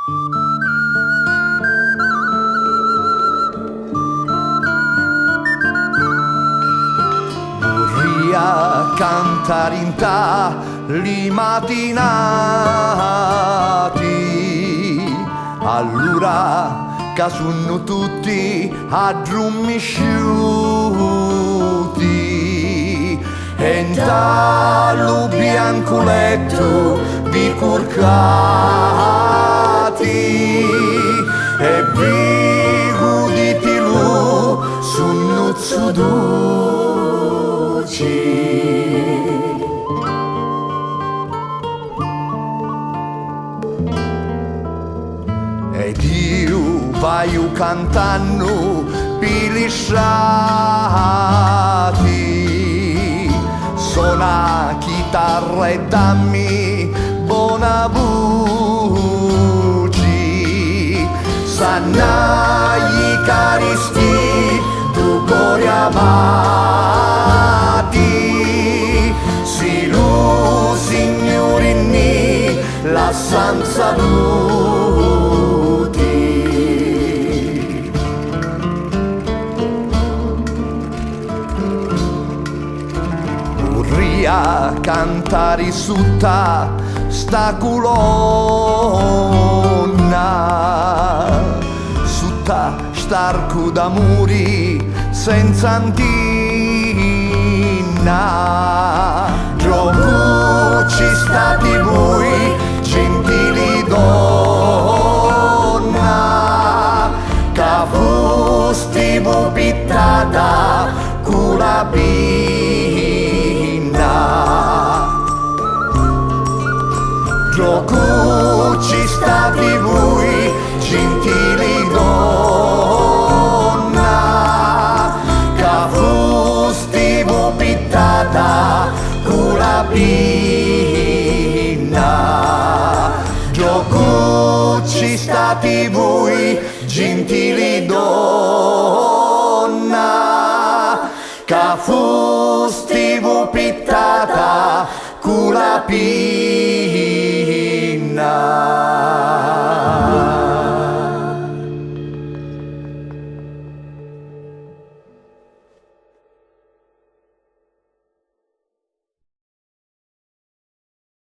Vorria cantare in tali mattinati, allora che sono tutti addormisciuti e in talo bianco letto bicurcati e vivo di tilu sono zuduci. Ed io vai cantando pilissati, suona chitarra e dammi buona voce, sanai caristi tu cuore amati, si lu signorini la senza a cantare sutta sta colonna, sutta starco d'amori senza antina. Gioco ci stati voi gentili donna, che fosti voi pittata con la gioco ci stati voi gentili donna, che fosti voi pittata con la pinna. Gioco ci stati voi gentili donna, che fosti voi pittata con la pinna.